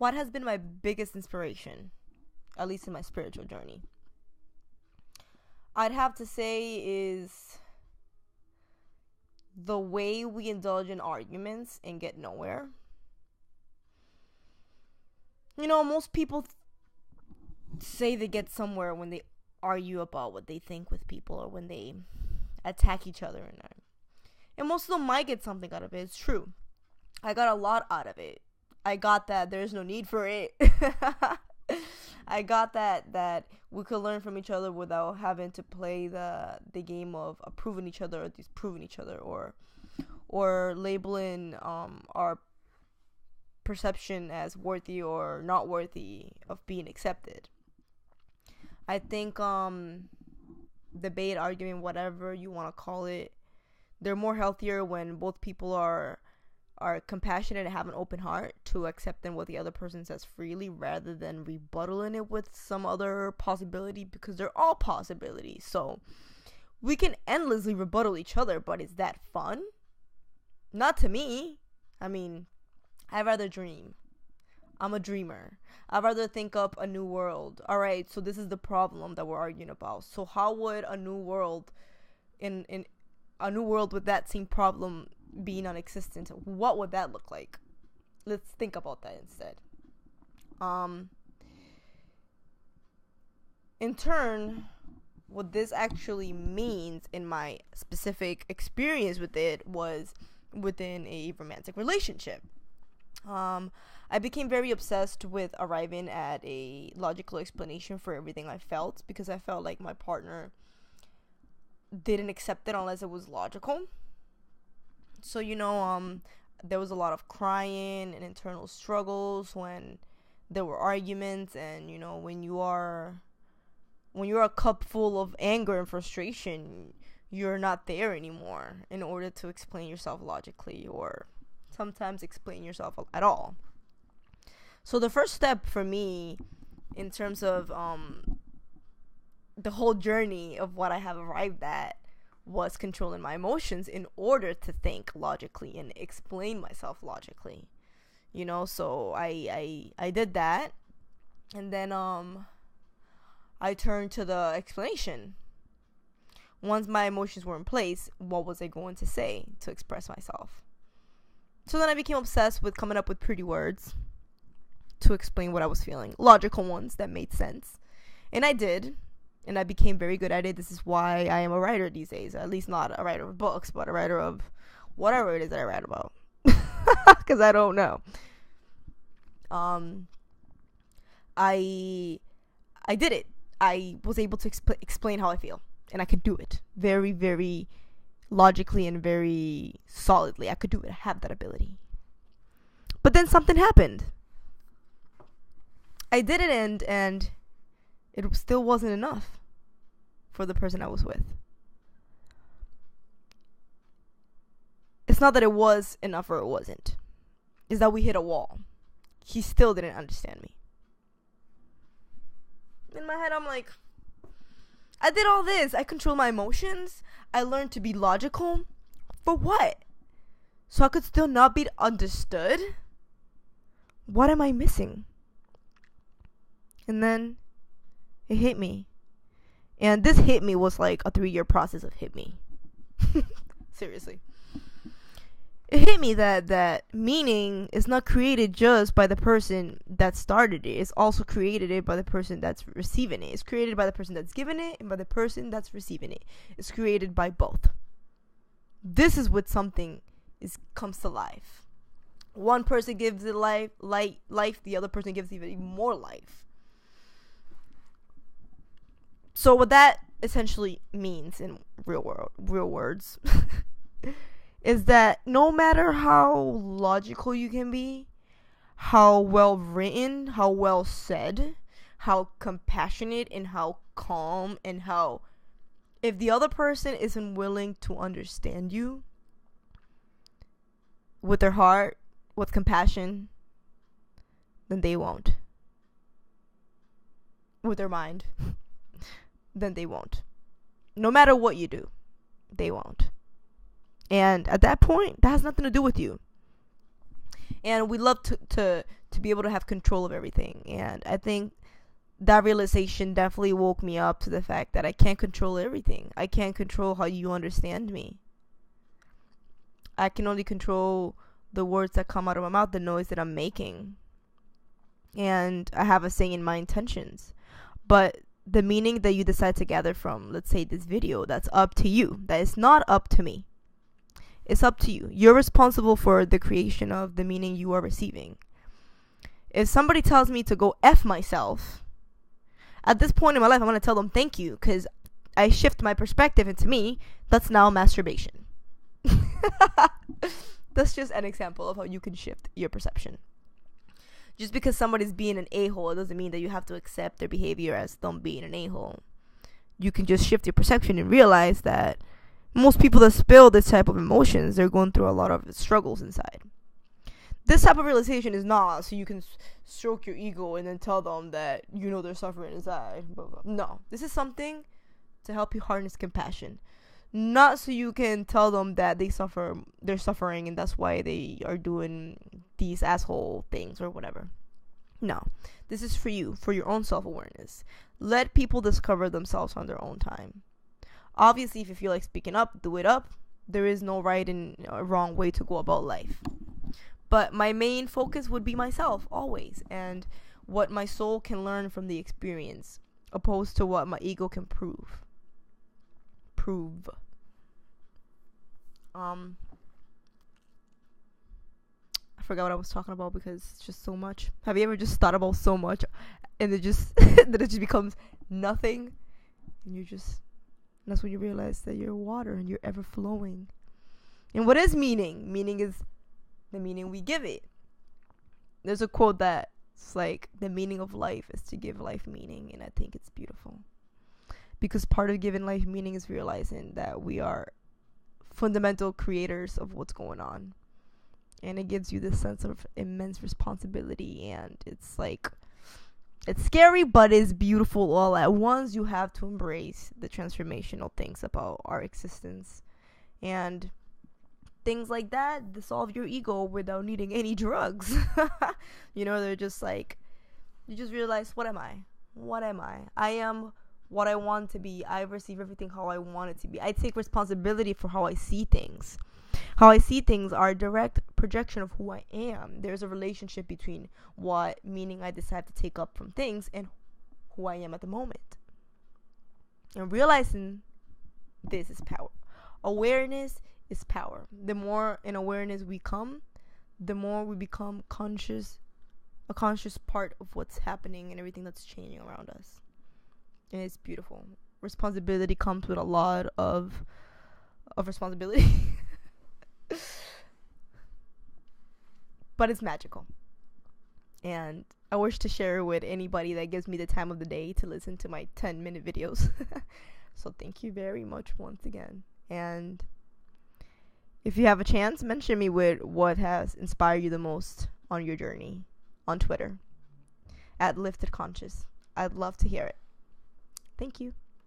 what has been my biggest inspiration, at least in my spiritual journey, I'd have to say is the way we indulge in arguments and get nowhere. You know, most people say they get somewhere when they argue about what they think with people, or when they attack each other, and most of them might get something out of it. It's true. I got a lot out of it. I got that there's no need for it. I got that we could learn from each other without having to play the game of approving each other or disproving each other, or labeling our perception as worthy or not worthy of being accepted. I think debate, argument, whatever you want to call it, they're more healthier when both people are compassionate and have an open heart to accepting what the other person says freely, rather than rebuttaling it with some other possibility, because they're all possibilities. So we can endlessly rebuttal each other, but is that fun? Not to me. I mean, I'd rather dream. I'm a dreamer. I'd rather think up a new world. All right, so this is the problem that we're arguing about. So how would a new world, in a new world with that same problem being non-existent, what would that look like? Let's think about that instead. In turn, what this actually means in my specific experience with it was within a romantic relationship. I became very obsessed with arriving at a logical explanation for everything I felt, because I felt like my partner didn't accept it unless it was logical. So, there was a lot of crying and internal struggles when there were arguments, and, when you are a cup full of anger and frustration, you're not there anymore in order to explain yourself logically, or sometimes explain yourself at all. So the first step for me in terms of the whole journey of what I have arrived at was controlling my emotions in order to think logically and explain myself logically. So I did that, and then I turned to the explanation. Once my emotions were in place, what was I going to say to express myself? So then I became obsessed with coming up with pretty words to explain what I was feeling. Logical ones that made sense. And I did. And I became very good at it. This is why I am a writer these days. At least not a writer of books, but a writer of whatever it is that I write about. Because I don't know. I did it. I was able to explain how I feel. And I could do it very, very logically and very solidly. I could do it. I have that ability. But then something happened. I did it, and it still wasn't enough for the person I was with. It's not that it was enough or it wasn't. It's that we hit a wall. He still didn't understand me. In my head, I'm like, I did all this. I control my emotions. I learned to be logical. For what? So I could still not be understood? What am I missing? And then it hit me. And this hit me was like a 3-year process of hit me. Seriously. It hit me that meaning is not created just by the person that started it. It's also created by the person that's receiving it. It's created by the person that's giving it and by the person that's receiving it. It's created by both. This is what something comes to life. One person gives it life, the other person gives it even more life. So what that essentially means in real words is that no matter how logical you can be, how well written, how well said, how compassionate and how calm, and how, if the other person isn't willing to understand you with their heart, with compassion, then they won't. With their mind, then they won't. No matter what you do, they won't. And at that point, that has nothing to do with you. And we love to be able to have control of everything. And I think that realization definitely woke me up to the fact that I can't control everything. I can't control how you understand me. I can only control the words that come out of my mouth, the noise that I'm making. And I have a say in my intentions. But the meaning that you decide to gather from, let's say, this video, that's up to you. That is not up to me. It's up to you. You're responsible for the creation of the meaning you are receiving. If somebody tells me to go F myself, at this point in my life, I'm going to tell them thank you, because I shift my perspective, and to me, that's now masturbation. That's just an example of how you can shift your perception. Just because somebody's being an a-hole, it doesn't mean that you have to accept their behavior as them being an a-hole. You can just shift your perception and realize that most people that spill this type of emotions, they're going through a lot of struggles inside. This type of realization is not so you can stroke your ego and then tell them that you know they're suffering inside. Blah, blah. No, this is something to help you harness compassion. Not so you can tell them that they're suffering, and that's why they are doing these asshole things or whatever. No, this is for you, for your own self-awareness. Let people discover themselves on their own time. Obviously, if you feel like speaking up, do it up. There is no right and wrong way to go about life. But my main focus would be myself, always, and what my soul can learn from the experience, opposed to what my ego can prove. I forgot what I was talking about because it's just so much. Have you ever just thought about so much and it just that it just becomes nothing, and that's when you realize that you're water and you're ever flowing. And what is meaning? Meaning is the meaning we give it. There's a quote that's like, the meaning of life is to give life meaning, and I think it's beautiful. Because part of giving life meaning is realizing that we are fundamental creators of what's going on. And it gives you this sense of immense responsibility, and it's like, it's scary, but it's beautiful all at once. You have to embrace the transformational things about our existence. And things like that dissolve your ego without needing any drugs. They're just like, you just realize, what am I? I am what I want to be. I receive everything how I want it to be. I take responsibility for how I see things. How I see things are a direct projection of who I am. There's a relationship between what meaning I decide to take up from things and who I am at the moment. And realizing this is power. Awareness is power. The more in awareness we come, the more we become a conscious part of what's happening and everything that's changing around us. And it's beautiful. Responsibility comes with a lot of responsibility. But it's magical. And I wish to share it with anybody that gives me the time of the day to listen to my 10-minute videos. So thank you very much once again. And if you have a chance, mention me with what has inspired you the most on your journey on Twitter @LiftedConscious. I'd love to hear it. Thank you.